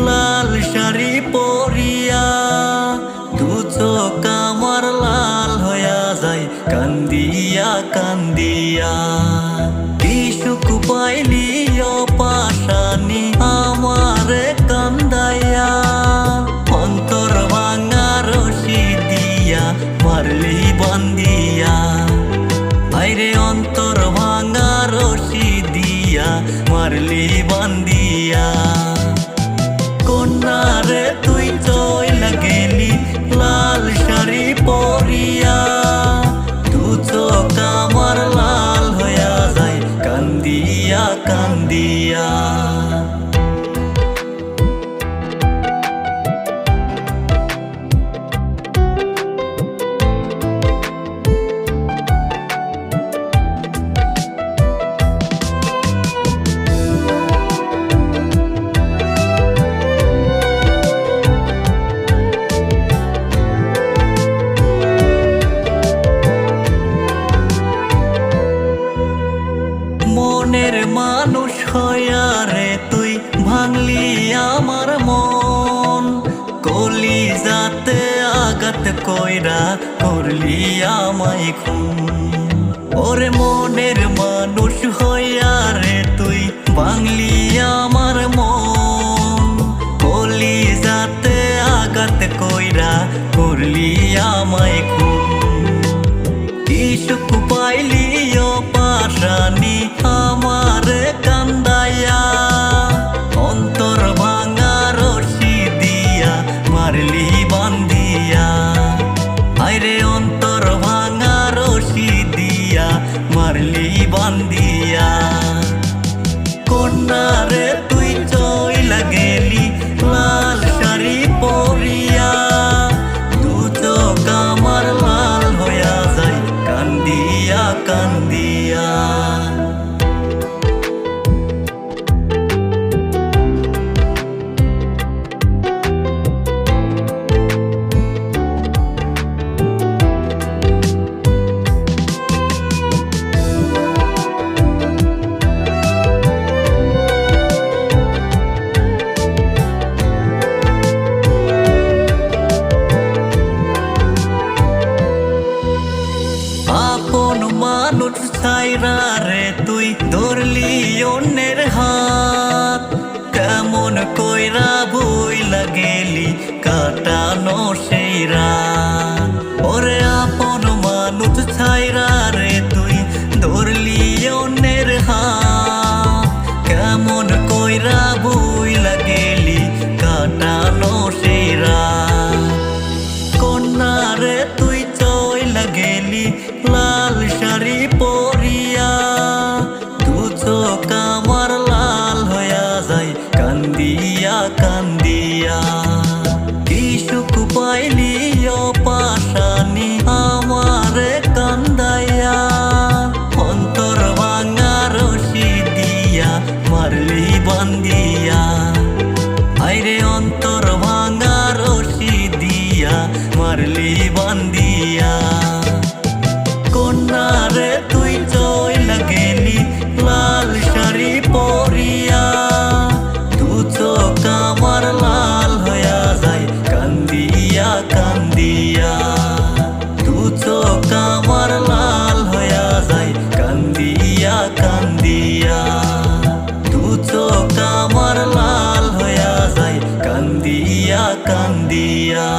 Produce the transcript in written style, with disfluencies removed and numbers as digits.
লাল শাড়ি পরিয়া, দু চোখ আমার লাল হইয়া যায় কান্দিয়া কান্দিয়া। কি সুখ পাইলি ও পাশানি আমারে কান্দাইয়া, অন্তর ভাঙা রশি দিয়া মারলি বান্দিয়া। আইরে অন্তর ভাঙা রশি দিয়া মারলি বান্দিয়া। কন্যারে তুই চইলা গেলি লাল শাড়ি পরিয়া, দু চোখ আমার লাল হইয়া যায় কান্দিয়া কান্দিয়া। মনের মানুষ হইয়া রে তুই ভাঙলি আমার মন, কলিজাতে আঘাত কইরা করলি আমায় খুন। ওরে মনের মানুষ হইয়া রে তুই ভাঙলি আমার মন, কলিজাতে আঘাত কইরা করলি আমায় খুন। কি সুখ পাইলি ও পাশানি আমারে কান্দাইয়া, অন্তর ভাঙা রশি দিয়া মারলি বান্দিয়া। আইরে অন্তর ভাঙা রশি দিয়া মারলি বান্দিয়া। কন্যারে তুই চইলা গেলি লাল শাড়ি পরিয়া, দু চোখ আমার লাল হইয়া যায় কান্দিয়া কান্দিয়া। আপন মানুষ ছাইরা রে তুই ধরলি অন্যের হাত, কেমন কইরা বইলা গেলি কাটানো সেই রাত। ওরে আপন মানুষ ছাইরা রে তুই ধরলি অন্যের হাত, কেমন কইরা বইলা গেলি কাটানো সেই রাত। কন্যারে তুই চইলা গেলি লাল শাড়ি পরিয়া, দু চোখ আমার লাল হইয়া যায় কান্দিয়া কান্দিয়া। কি সুখ পাইলি ও পাশানি আমারে কান্দাইয়া, অন্তর ভাঙা রশি দিয়া মারলি বান্দিয়া। আইরে অন্তর ভাঙা রশি দিয়া মারলি বান্দিয়া। কন্যারে তুই চইলা গেলি লাল শাড়ি পরিয়া, দু চোখ আমার লাল হইয়া যায় কান্দিয়া কান্দিয়া। দু চোখ আমার লাল হইয়া যায় কান্দিয়া কান্দিয়া। দু চোখ আমার লাল হইয়া যায় কান্দিয়া কান্দিয়া।